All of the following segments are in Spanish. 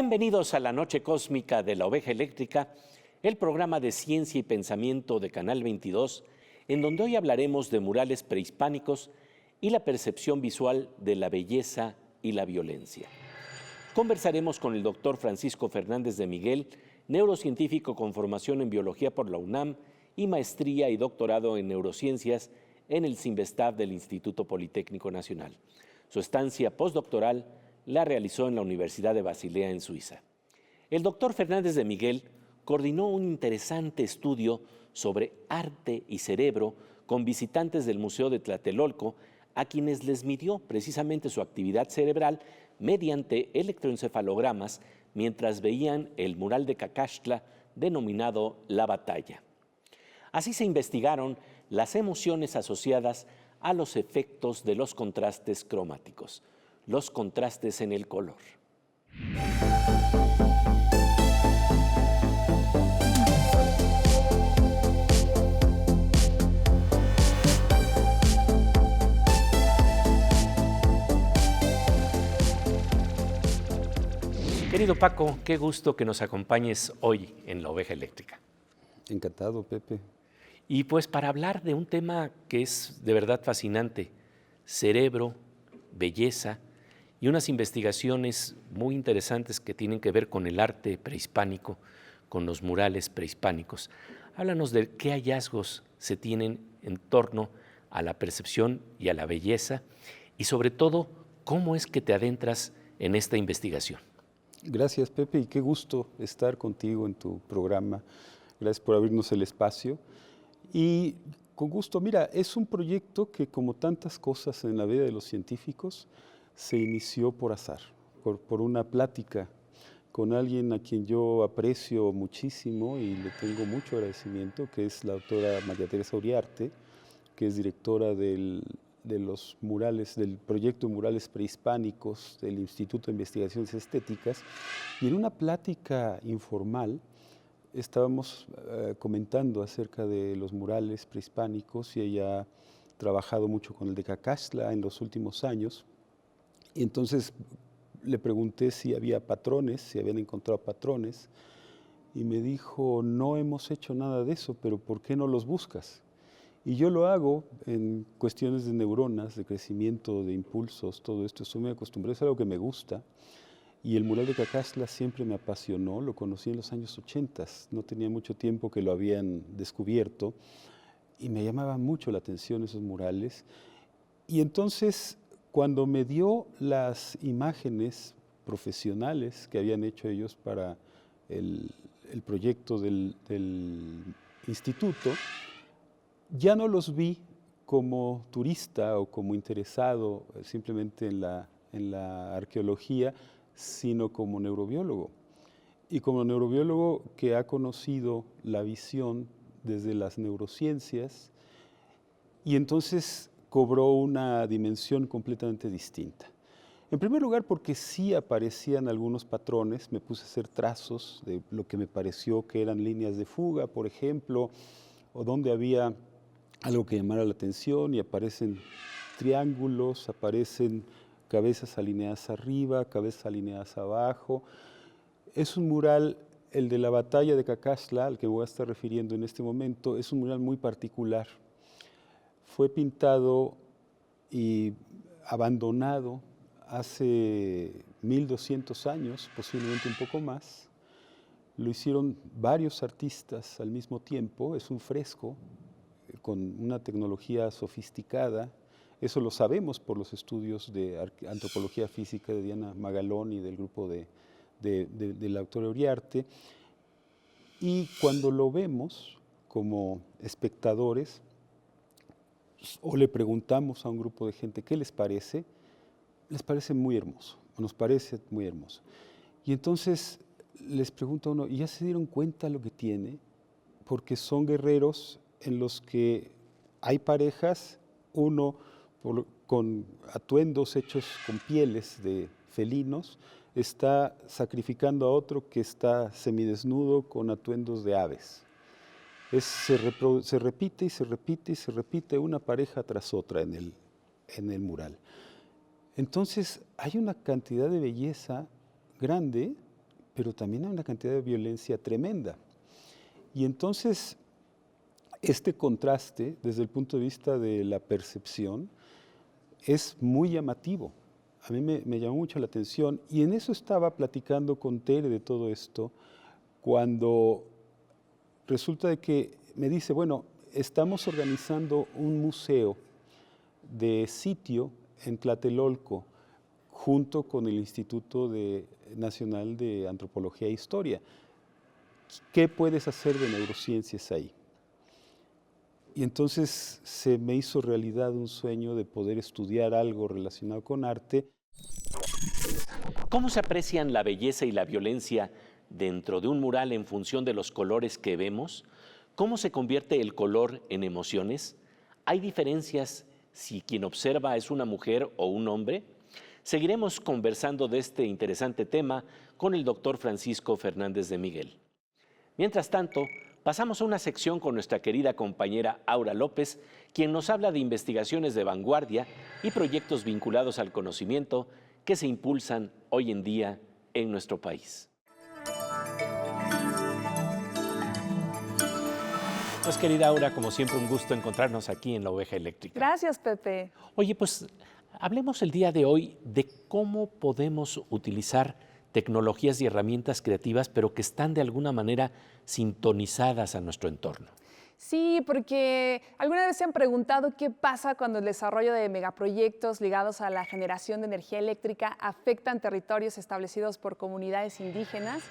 Bienvenidos a la Noche Cósmica de la Oveja Eléctrica, el programa de ciencia y pensamiento de Canal 22, en donde hoy hablaremos de murales prehispánicos y la percepción visual de la belleza y la violencia. Conversaremos con el doctor Francisco Fernández de Miguel, neurocientífico con formación en biología por la UNAM y maestría y doctorado en neurociencias en el CINVESTAV del Instituto Politécnico Nacional. Su estancia postdoctoral la realizó en la Universidad de Basilea, en Suiza. El doctor Fernández de Miguel coordinó un interesante estudio sobre arte y cerebro con visitantes del Museo de Tlatelolco, a quienes les midió precisamente su actividad cerebral mediante electroencefalogramas mientras veían el mural de Cacaxtla denominado La Batalla. Así se investigaron las emociones asociadas a los efectos de los contrastes cromáticos, los contrastes en el color. Querido Paco, qué gusto que nos acompañes hoy en La Oveja Eléctrica. Encantado, Pepe. Y pues para hablar de un tema que es de verdad fascinante, cerebro, belleza y unas investigaciones muy interesantes que tienen que ver con el arte prehispánico, con los murales prehispánicos. Háblanos de qué hallazgos se tienen en torno a la percepción y a la belleza y sobre todo, cómo es que te adentras en esta investigación. Gracias, Pepe, y qué gusto estar contigo en tu programa. Gracias por abrirnos el espacio. Y con gusto, mira, es un proyecto que, como tantas cosas en la vida de los científicos, se inició por azar, por una plática con alguien a quien yo aprecio muchísimo y le tengo mucho agradecimiento, que es la doctora María Teresa Uriarte, que es directora de los murales, del proyecto Murales Prehispánicos del Instituto de Investigaciones Estéticas, y en una plática informal estábamos comentando acerca de los murales prehispánicos y ella ha trabajado mucho con el de Cacaxtla en los últimos años, y entonces le pregunté si había patrones, si habían encontrado patrones, y me dijo, no hemos hecho nada de eso, pero ¿por qué no los buscas? Y yo lo hago en cuestiones de neuronas, de crecimiento, de impulsos, todo esto. Estoy muy acostumbrado, es algo que me gusta. Y el mural de Cacaxtla siempre me apasionó, lo conocí en los años 80, no tenía mucho tiempo que lo habían descubierto, y me llamaban mucho la atención esos murales. Y entonces, cuando me dio las imágenes profesionales que habían hecho ellos para el proyecto del instituto, ya no los vi como turista o como interesado simplemente en la arqueología, sino como neurobiólogo. Y como neurobiólogo que ha conocido la visión desde las neurociencias, y entonces cobró una dimensión completamente distinta. En primer lugar, porque sí aparecían algunos patrones, me puse a hacer trazos de lo que me pareció que eran líneas de fuga, por ejemplo, o donde había algo que llamara la atención, y aparecen triángulos, aparecen cabezas alineadas arriba, cabezas alineadas abajo. Es un mural, el de la Batalla de Cacaxtla, al que voy a estar refiriendo en este momento, es un mural muy particular. Fue pintado y abandonado hace 1200 años, posiblemente un poco más. Lo hicieron varios artistas al mismo tiempo, es un fresco con una tecnología sofisticada. Eso lo sabemos por los estudios de antropología física de Diana Magalón y del grupo de la doctora Uriarte. Y cuando lo vemos como espectadores, o le preguntamos a un grupo de gente qué les parece muy hermoso, o nos parece muy hermoso. Y entonces les pregunto a uno, ¿y ya se dieron cuenta lo que tiene? Porque son guerreros en los que hay parejas, uno con atuendos hechos con pieles de felinos, está sacrificando a otro que está semidesnudo con atuendos de aves. Se repite y se repite y se repite una pareja tras otra en el mural. Entonces hay una cantidad de belleza grande pero también hay una cantidad de violencia tremenda. Y entonces, este contraste, desde el punto de vista de la percepción, es muy llamativo. A mí me llamó mucho la atención, y en eso estaba platicando con Tere de todo esto, cuando resulta de que me dice, bueno, estamos organizando un museo de sitio en Tlatelolco, junto con el Instituto Nacional de Antropología e Historia. ¿Qué puedes hacer de neurociencias ahí? Y entonces se me hizo realidad un sueño de poder estudiar algo relacionado con arte. ¿Cómo se aprecian la belleza y la violencia dentro de un mural en función de los colores que vemos? ¿Cómo se convierte el color en emociones? ¿Hay diferencias si quien observa es una mujer o un hombre? Seguiremos conversando de este interesante tema con el doctor Francisco Fernández de Miguel. Mientras tanto, pasamos a una sección con nuestra querida compañera Aura López, quien nos habla de investigaciones de vanguardia y proyectos vinculados al conocimiento que se impulsan hoy en día en nuestro país. Pues querida Aura, como siempre un gusto encontrarnos aquí en La Oveja Eléctrica. Gracias, Pepe. Oye, pues hablemos el día de hoy de cómo podemos utilizar tecnologías y herramientas creativas, pero que están de alguna manera sintonizadas a nuestro entorno. Sí, porque alguna vez se han preguntado qué pasa cuando el desarrollo de megaproyectos ligados a la generación de energía eléctrica afectan territorios establecidos por comunidades indígenas.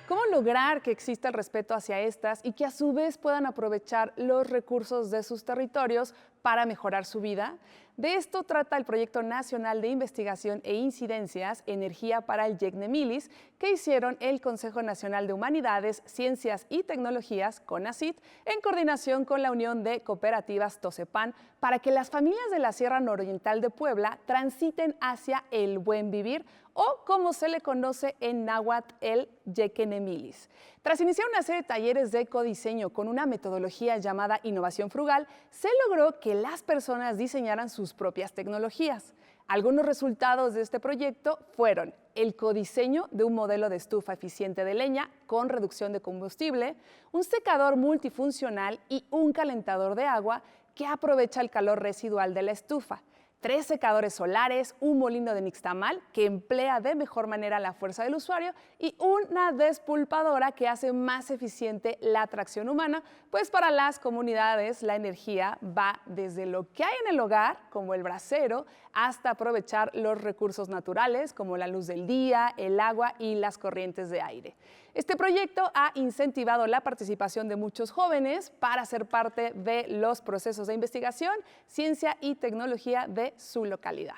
¿Cómo lograr que exista el respeto hacia estas y que a su vez puedan aprovechar los recursos de sus territorios para mejorar su vida? De esto trata el Proyecto Nacional de Investigación e Incidencias Energía para el Yecnemilis, que hicieron el Consejo Nacional de Humanidades, Ciencias y Tecnologías, CONACYT, en coordinación con la Unión de Cooperativas Tocepan, para que las familias de la Sierra Nororiental de Puebla transiten hacia el buen vivir, o como se le conoce en náhuatl, el Yecnemilis. Tras iniciar una serie de talleres de ecodiseño con una metodología llamada innovación frugal, se logró que las personas diseñaran sus propias tecnologías. Algunos resultados de este proyecto fueron el codiseño de un modelo de estufa eficiente de leña con reducción de combustible, un secador multifuncional y un calentador de agua que aprovecha el calor residual de la estufa, 3 secadores solares, un molino de nixtamal que emplea de mejor manera la fuerza del usuario y una despulpadora que hace más eficiente la tracción humana, pues para las comunidades la energía va desde lo que hay en el hogar, como el brasero, hasta aprovechar los recursos naturales como la luz del día, el agua y las corrientes de aire. Este proyecto ha incentivado la participación de muchos jóvenes para ser parte de los procesos de investigación, ciencia y tecnología de su localidad.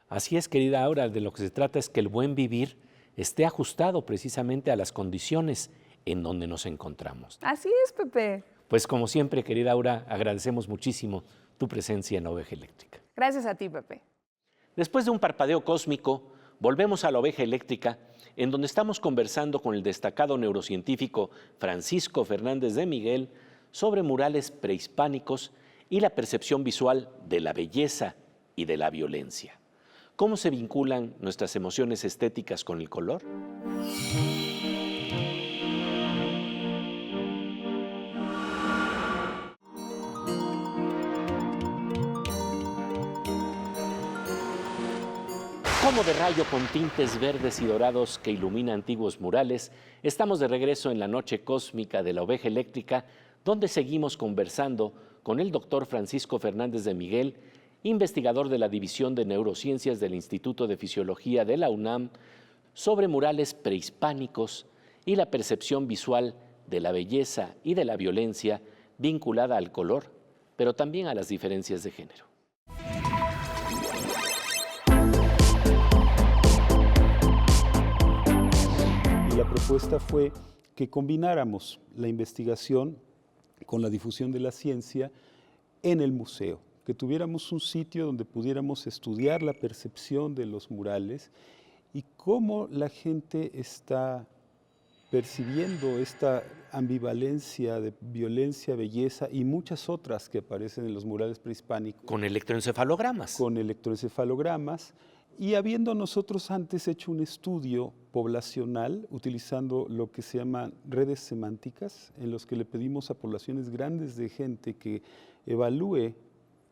Así es, querida Aura, de lo que se trata es que el buen vivir esté ajustado precisamente a las condiciones en donde nos encontramos. Así es, Pepe. Pues como siempre, querida Aura, agradecemos muchísimo tu presencia en La Oveja Eléctrica. Gracias a ti, Pepe. Después de un parpadeo cósmico, volvemos a La Oveja Eléctrica, en donde estamos conversando con el destacado neurocientífico Francisco Fernández de Miguel sobre murales prehispánicos y la percepción visual de la belleza y de la violencia. ¿Cómo se vinculan nuestras emociones estéticas con el color? Como de rayo con tintes verdes y dorados que ilumina antiguos murales, estamos de regreso en la noche cósmica de La Oveja Eléctrica, donde seguimos conversando con el doctor Francisco Fernández de Miguel, investigador de la División de Neurociencias del Instituto de Fisiología de la UNAM, sobre murales prehispánicos y la percepción visual de la belleza y de la violencia vinculada al color, pero también a las diferencias de género. La propuesta fue que combináramos la investigación con la difusión de la ciencia en el museo, que tuviéramos un sitio donde pudiéramos estudiar la percepción de los murales y cómo la gente está percibiendo esta ambivalencia de violencia, belleza y muchas otras que aparecen en los murales prehispánicos. Con electroencefalogramas. Con electroencefalogramas. Y habiendo nosotros antes hecho un estudio poblacional utilizando lo que se llaman redes semánticas, en los que le pedimos a poblaciones grandes de gente que evalúe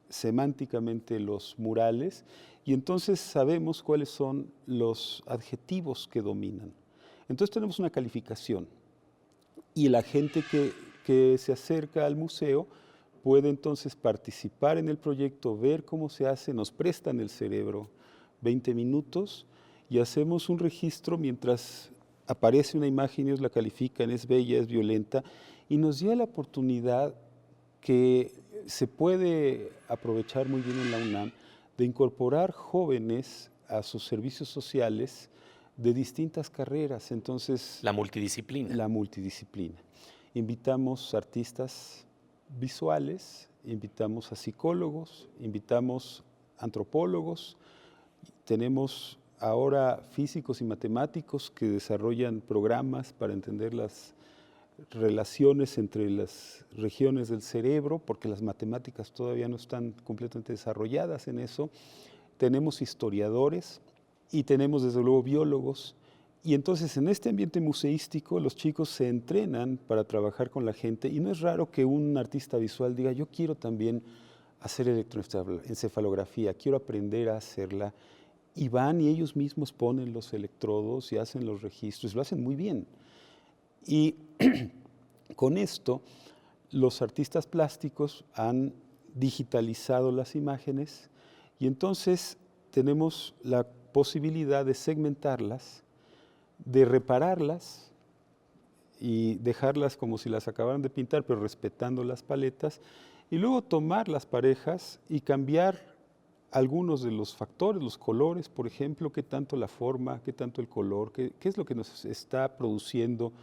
semánticamente los murales, y entonces sabemos cuáles son los adjetivos que dominan. Entonces tenemos una calificación, y la gente que se acerca al museo puede entonces participar en el proyecto, ver cómo se hace, nos prestan el cerebro 20 minutos y hacemos un registro mientras aparece una imagen, ellos la califican, es bella, es violenta, y nos da la oportunidad que se puede aprovechar muy bien en la UNAM de incorporar jóvenes a sus servicios sociales de distintas carreras. Entonces, La multidisciplina. la multidisciplina. Invitamos artistas visuales, invitamos a psicólogos, invitamos antropólogos, tenemos ahora físicos y matemáticos que desarrollan programas para entender las relaciones entre las regiones del cerebro, porque las matemáticas todavía no están completamente desarrolladas en eso. Tenemos historiadores y tenemos desde luego biólogos. Y entonces en este ambiente museístico los chicos se entrenan para trabajar con la gente, y no es raro que un artista visual diga: yo quiero también hacer electroencefalografía, quiero aprender a hacerla, y van y ellos mismos ponen los electrodos y hacen los registros, lo hacen muy bien. Y con esto los artistas plásticos han digitalizado las imágenes, y entonces tenemos la posibilidad de segmentarlas, de repararlas y dejarlas como si las acabaran de pintar, pero respetando las paletas, y luego tomar las parejas y cambiar algunos de los factores, los colores, por ejemplo, qué tanto la forma, qué tanto el color, qué es lo que nos está produciendo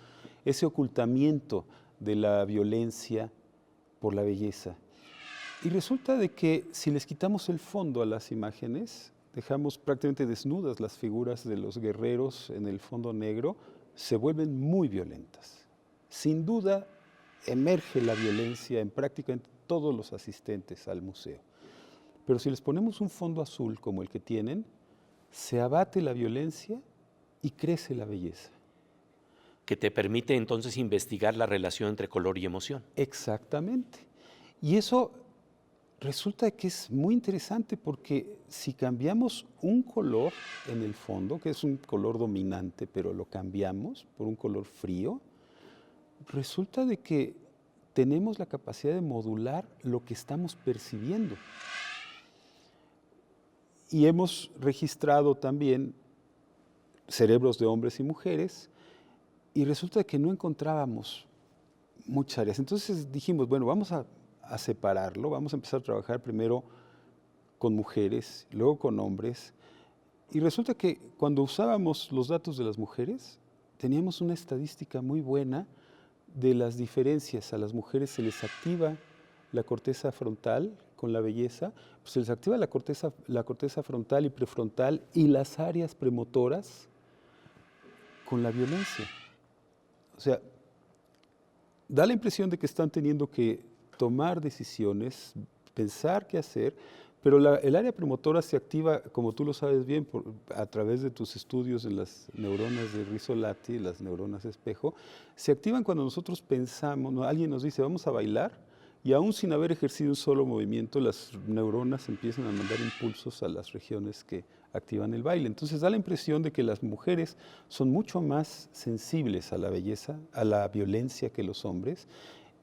ese ocultamiento de la violencia por la belleza. Y resulta de que si les quitamos el fondo a las imágenes, dejamos prácticamente desnudas las figuras de los guerreros en el fondo negro, se vuelven muy violentas. Sin duda, emerge la violencia en prácticamente todos los asistentes al museo. Pero si les ponemos un fondo azul como el que tienen, se abate la violencia y crece la belleza. Que te permite entonces investigar la relación entre color y emoción. Exactamente. Y eso resulta que es muy interesante, porque si cambiamos un color en el fondo, que es un color dominante, pero lo cambiamos por un color frío, resulta de que tenemos la capacidad de modular lo que estamos percibiendo. Y hemos registrado también cerebros de hombres y mujeres, y resulta que no encontrábamos muchas áreas. Entonces dijimos, bueno, vamos a separarlo, vamos a empezar a trabajar primero con mujeres, luego con hombres, y resulta que cuando usábamos los datos de las mujeres, teníamos una estadística muy buena de las diferencias. A las mujeres se les activa la corteza frontal con la belleza, pues se les activa la corteza frontal y prefrontal, y las áreas premotoras con la violencia. O sea, da la impresión de que están teniendo que tomar decisiones, pensar qué hacer, pero el área premotora se activa, como tú lo sabes bien, a través de tus estudios en las neuronas de Rizzolatti, las neuronas espejo, se activan cuando nosotros pensamos, alguien nos dice vamos a bailar, y aún sin haber ejercido un solo movimiento, las neuronas empiezan a mandar impulsos a las regiones que activan el baile. Entonces da la impresión de que las mujeres son mucho más sensibles a la belleza, a la violencia que los hombres,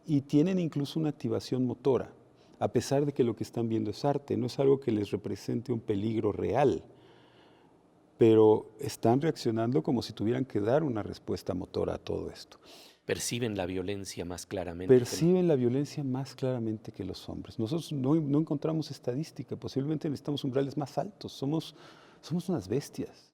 y tienen incluso una activación motora, a pesar de que lo que están viendo es arte, no es algo que les represente un peligro real, pero están reaccionando como si tuvieran que dar una respuesta motora a todo esto. Perciben la violencia más claramente. Perciben la violencia más claramente que los hombres. Nosotros no encontramos estadística, posiblemente necesitamos umbrales más altos, somos unas bestias.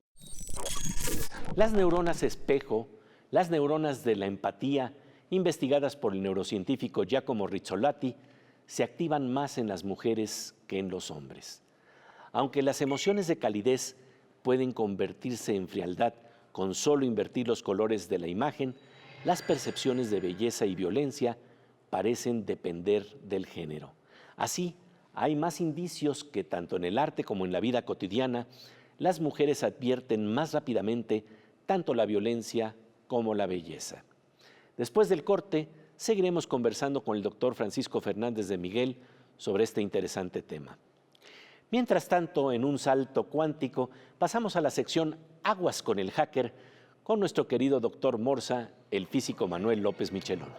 Las neuronas espejo, las neuronas de la empatía, investigadas por el neurocientífico Giacomo Rizzolatti, se activan más en las mujeres que en los hombres. Aunque las emociones de calidez pueden convertirse en frialdad con solo invertir los colores de la imagen, las percepciones de belleza y violencia parecen depender del género. Así, hay más indicios que tanto en el arte como en la vida cotidiana, las mujeres advierten más rápidamente tanto la violencia como la belleza. Después del corte, seguiremos conversando con el doctor Francisco Fernández de Miguel sobre este interesante tema. Mientras tanto, en un salto cuántico, pasamos a la sección Aguas con el Hacker con nuestro querido doctor Morsa, el físico Manuel López Michelón.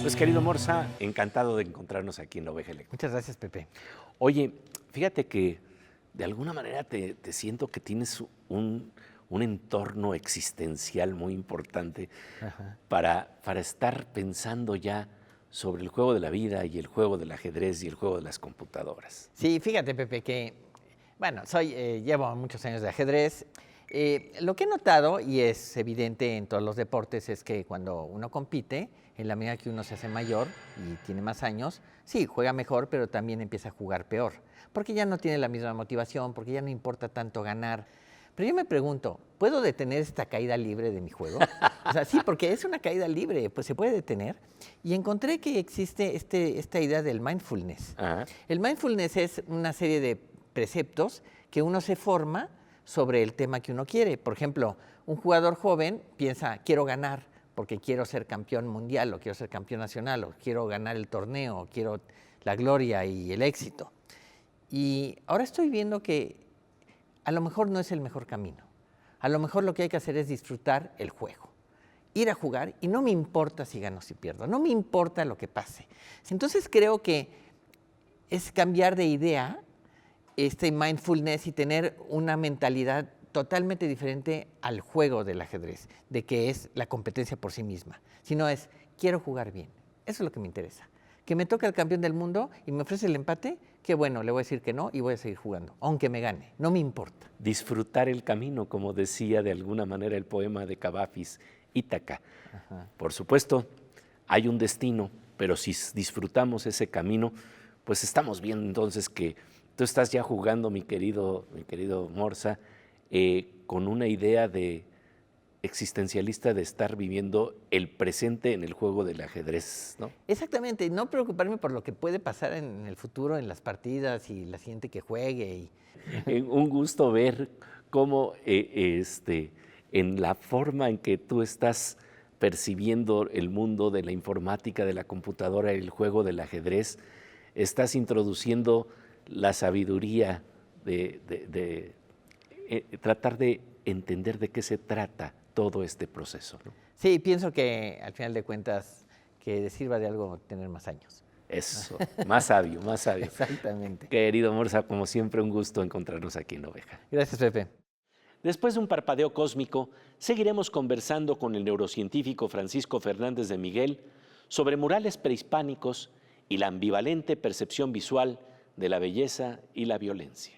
Pues querido Morsa, encantado de encontrarnos aquí en La Oveja Eléctrica. Muchas gracias, Pepe. Oye, fíjate que de alguna manera te siento que tienes un entorno existencial muy importante para estar pensando ya sobre el juego de la vida y el juego del ajedrez y el juego de las computadoras. Sí, fíjate, Pepe, que, bueno, llevo muchos años de ajedrez. Lo que he notado, y es evidente en todos los deportes, es que cuando uno compite, en la medida que uno se hace mayor y tiene más años, sí, juega mejor, pero también empieza a jugar peor, porque ya no tiene la misma motivación, porque ya no importa tanto ganar. Pero yo me pregunto, ¿puedo detener esta caída libre de mi juego? O sea, sí, porque es una caída libre, pues se puede detener. Y encontré que existe esta idea del mindfulness. Ajá. El mindfulness es una serie de preceptos que uno se forma sobre el tema que uno quiere. Por ejemplo, un jugador joven piensa, quiero ganar porque quiero ser campeón mundial, o quiero ser campeón nacional, o quiero ganar el torneo, o quiero la gloria y el éxito. Y ahora estoy viendo que a lo mejor no es el mejor camino. A lo mejor lo que hay que hacer es disfrutar el juego. Ir a jugar y no me importa si gano o si pierdo, no me importa lo que pase. Entonces creo que es cambiar de idea, este mindfulness, y tener una mentalidad totalmente diferente al juego del ajedrez, de que es la competencia por sí misma, sino es, quiero jugar bien. Eso es lo que me interesa. Que me toque el campeón del mundo y me ofrece el empate, que bueno, le voy a decir que no y voy a seguir jugando, aunque me gane, no me importa. Disfrutar el camino, como decía de alguna manera el poema de Cavafis, Ítaca. Ajá. Por supuesto, hay un destino, pero si disfrutamos ese camino, pues estamos viendo entonces que tú estás ya jugando, mi querido Morsa, con una idea existencialista de estar viviendo el presente en el juego del ajedrez, ¿no? Exactamente, no preocuparme por lo que puede pasar en el futuro, en las partidas y la siguiente que juegue. Un gusto ver cómo en la forma en que tú estás percibiendo el mundo de la informática, de la computadora, el juego del ajedrez, estás introduciendo la sabiduría de tratar de entender de qué se trata todo este proceso, ¿no? Sí, pienso que al final de cuentas que sirva de algo tener más años. Eso, más sabio, más sabio. Exactamente. Querido Morsa, como siempre, un gusto encontrarnos aquí en Oveja. Gracias, Pepe. Después de un parpadeo cósmico, seguiremos conversando con el neurocientífico Francisco Fernández de Miguel sobre murales prehispánicos y la ambivalente percepción visual de la belleza y la violencia.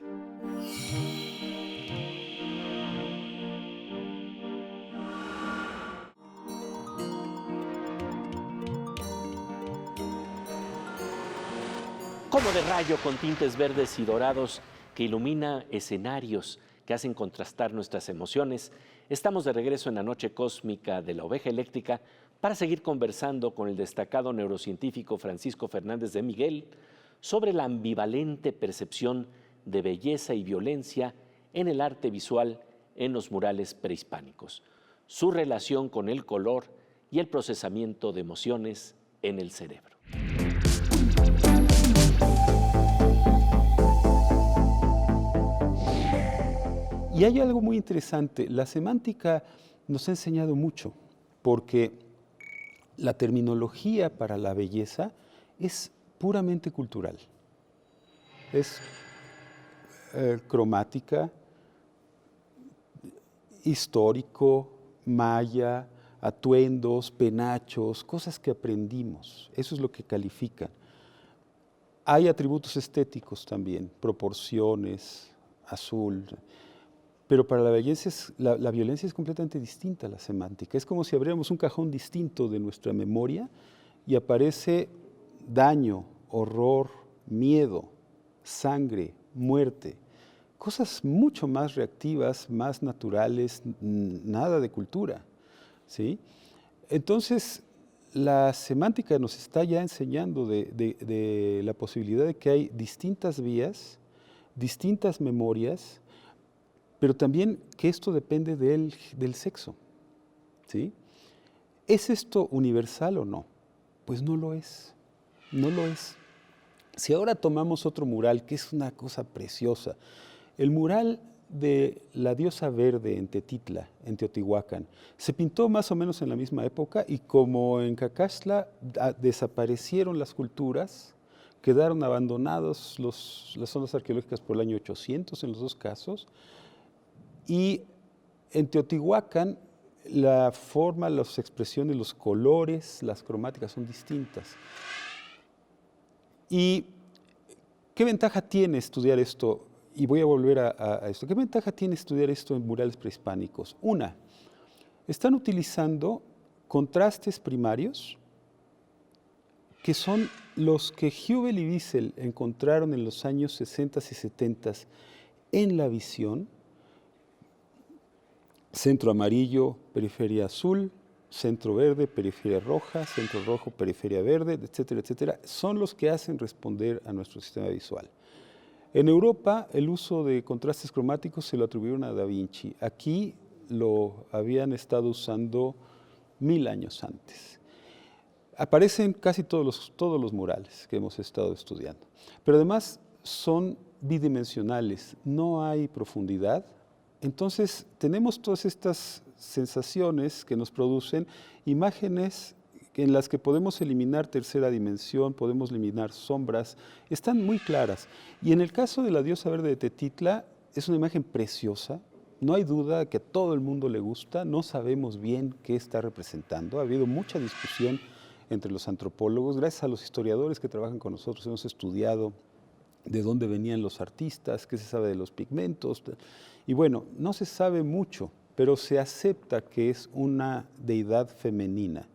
Como de rayo con tintes verdes y dorados que ilumina escenarios que hacen contrastar nuestras emociones, estamos de regreso en la noche cósmica de la Oveja Eléctrica para seguir conversando con el destacado neurocientífico Francisco Fernández de Miguel sobre la ambivalente percepción de belleza y violencia en el arte visual en los murales prehispánicos, su relación con el color y el procesamiento de emociones en el cerebro. Y hay algo muy interesante. La semántica nos ha enseñado mucho, porque la terminología para la belleza es puramente cultural. Es cromática, histórico, maya, atuendos, penachos, cosas que aprendimos. Eso es lo que califican. Hay atributos estéticos también, proporciones, azul. Pero para la belleza la violencia es completamente distinta a la semántica. Es como si abriéramos un cajón distinto de nuestra memoria y aparece daño, horror, miedo, sangre, muerte. Cosas mucho más reactivas, más naturales, nada de cultura, ¿sí? Entonces, la semántica nos está ya enseñando de la posibilidad de que hay distintas vías, distintas memorias, pero también que esto depende del sexo, ¿sí? ¿Es esto universal o no? Pues no lo es, no lo es. Si ahora tomamos otro mural, que es una cosa preciosa, el mural de la diosa verde en Tetitla, en Teotihuacán, se pintó más o menos en la misma época y como en Cacaxtla desaparecieron las culturas, quedaron abandonados las zonas arqueológicas por el año 800 en los dos casos, y en Teotihuacán la forma, las expresiones, los colores, las cromáticas son distintas. ¿Y qué ventaja tiene estudiar esto? Y voy a volver a esto. ¿Qué ventaja tiene estudiar esto en murales prehispánicos? Una, están utilizando contrastes primarios que son los que Hubel y Wiesel encontraron en los años 60 y 70 en la visión. Centro amarillo, periferia azul, centro verde, periferia roja, centro rojo, periferia verde, etcétera, etcétera, son los que hacen responder a nuestro sistema visual. En Europa, el uso de contrastes cromáticos se lo atribuyeron a Da Vinci. Aquí lo habían estado usando 1000 años antes. Aparecen casi todos los murales que hemos estado estudiando, pero además son bidimensionales, no hay profundidad. Entonces, tenemos todas estas sensaciones que nos producen imágenes en las que podemos eliminar tercera dimensión, podemos eliminar sombras, están muy claras. Y en el caso de la diosa verde de Tetitla, es una imagen preciosa, no hay duda que a todo el mundo le gusta, no sabemos bien qué está representando, ha habido mucha discusión entre los antropólogos, gracias a los historiadores que trabajan con nosotros, hemos estudiado de dónde venían los artistas, qué se sabe de los pigmentos. Y bueno, no se sabe mucho, pero se acepta que es una deidad femenina,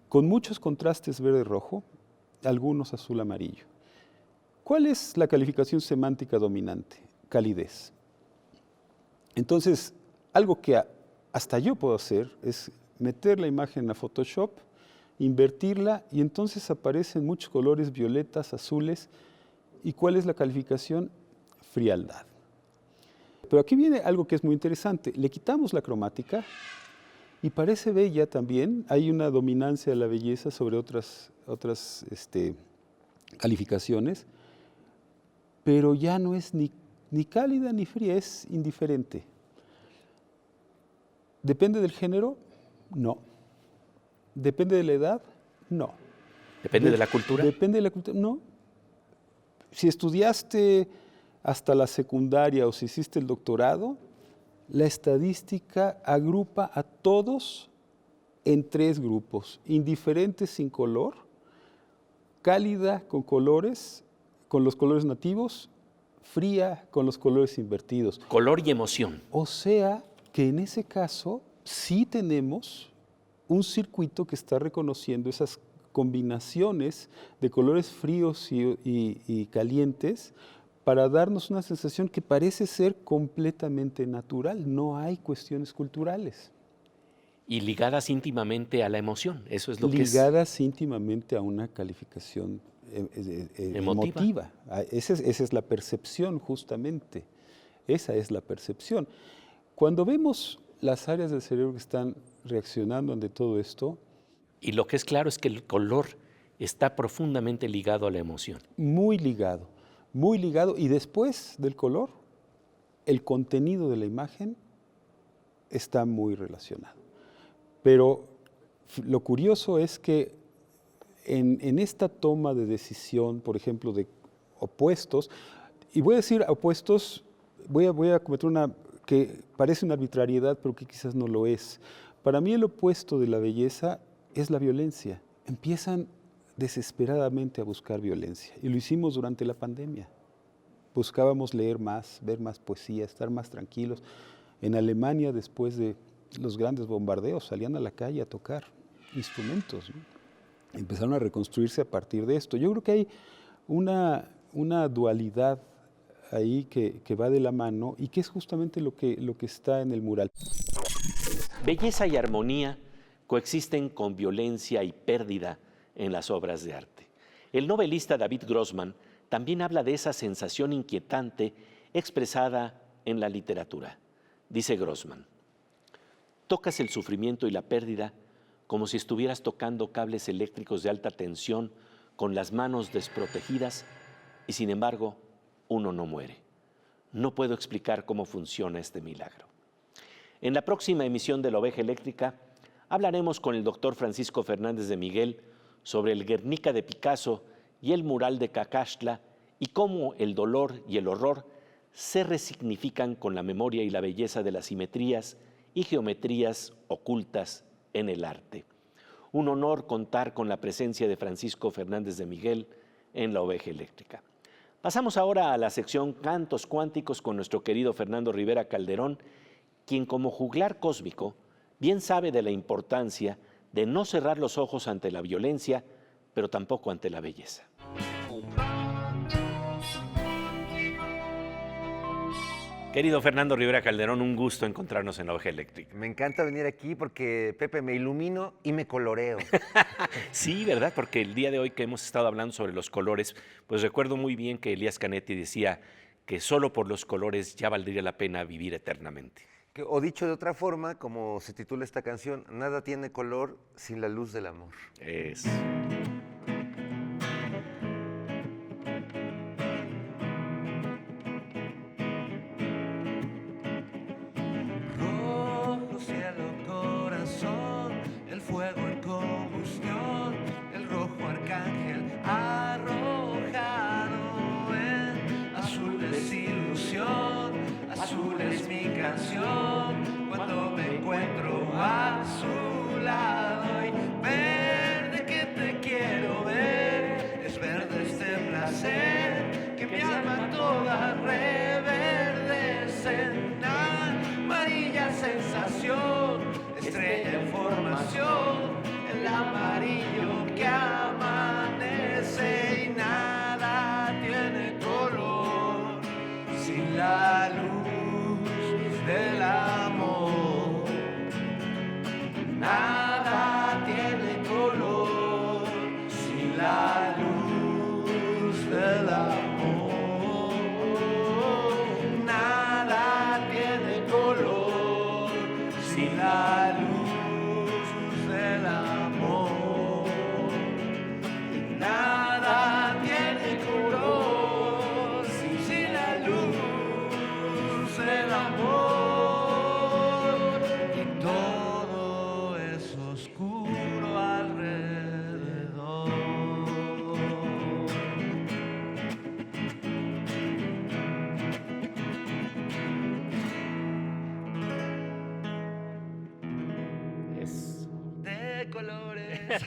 con muchos contrastes verde-rojo, algunos azul-amarillo. ¿Cuál es la calificación semántica dominante? Calidez. Entonces, algo que hasta yo puedo hacer es meter la imagen a Photoshop, invertirla y entonces aparecen muchos colores violetas, azules. ¿Y cuál es la calificación? Frialdad. Pero aquí viene algo que es muy interesante. Le quitamos la cromática y parece bella también. Hay una dominancia de la belleza sobre otras calificaciones, pero ya no es ni cálida ni fría, es indiferente. ¿Depende del género? No. ¿Depende de la edad? No. ¿Depende de la cultura? ¿Depende de la cultura? No. Si estudiaste hasta la secundaria o si hiciste el doctorado, la estadística agrupa a todos en 3 grupos: indiferente sin color, cálida con colores, con los colores nativos, fría con los colores invertidos. Color y emoción. O sea que en ese caso sí tenemos un circuito que está reconociendo esas combinaciones de colores fríos y calientes para darnos una sensación que parece ser completamente natural. No hay cuestiones culturales. Y ligadas íntimamente a la emoción, eso es lo que es. Ligadas íntimamente a una calificación emotiva. Esa es la percepción, justamente. Esa es la percepción. Cuando vemos las áreas del cerebro que están reaccionando ante todo esto. Y lo que es claro es que el color está profundamente ligado a la emoción. Muy ligado, y después del color, el contenido de la imagen está muy relacionado. Pero lo curioso es que en esta toma de decisión, por ejemplo, de opuestos, y voy a decir opuestos, voy a cometer una que parece una arbitrariedad, pero que quizás no lo es. Para mí el opuesto de la belleza es la violencia. Empiezan desesperadamente a buscar violencia, y lo hicimos durante la pandemia. Buscábamos leer más, ver más poesía, estar más tranquilos. En Alemania, después de los grandes bombardeos, salían a la calle a tocar instrumentos, ¿no? Empezaron a reconstruirse a partir de esto. Yo creo que hay una dualidad ahí que va de la mano y que es justamente lo que está en el mural. Belleza y armonía coexisten con violencia y pérdida en las obras de arte. El novelista David Grossman también habla de esa sensación inquietante expresada en la literatura. Dice Grossman: tocas el sufrimiento y la pérdida como si estuvieras tocando cables eléctricos de alta tensión con las manos desprotegidas y sin embargo uno no muere. No puedo explicar cómo funciona este milagro. En la próxima emisión de La Oveja Eléctrica hablaremos con el doctor Francisco Fernández de Miguel sobre el Guernica de Picasso y el mural de Cacaxtla y cómo el dolor y el horror se resignifican con la memoria y la belleza de las simetrías y geometrías ocultas en el arte. Un honor contar con la presencia de Francisco Fernández de Miguel en La Oveja Eléctrica. Pasamos ahora a la sección Cantos Cuánticos con nuestro querido Fernando Rivera Calderón, quien como juglar cósmico bien sabe de la importancia de no cerrar los ojos ante la violencia, pero tampoco ante la belleza. Querido Fernando Rivera Calderón, un gusto encontrarnos en La Oveja Eléctrica. Me encanta venir aquí porque, Pepe, me ilumino y me coloreo. Sí, ¿verdad? Porque el día de hoy que hemos estado hablando sobre los colores, pues recuerdo muy bien que Elías Canetti decía que solo por los colores ya valdría la pena vivir eternamente. O dicho de otra forma, como se titula esta canción, nada tiene color sin la luz del amor. Es... Rojo cielo, corazón, el fuego en combustión, el rojo arcángel arrojado en azul es ilusión, azul es mi canción, cuando me encuentro a su lado y verde que te quiero ver, es verde este placer que mi alma toda reverdece. Amarilla sensación, estrella en formación, el amarillo que amanece y nada tiene color sin la luz del amor. Nada tiene color sin la luz del amor. Sin la luz del amor, nada tiene color. Sin la luz del amor, y todo es oscuro alrededor. De colores.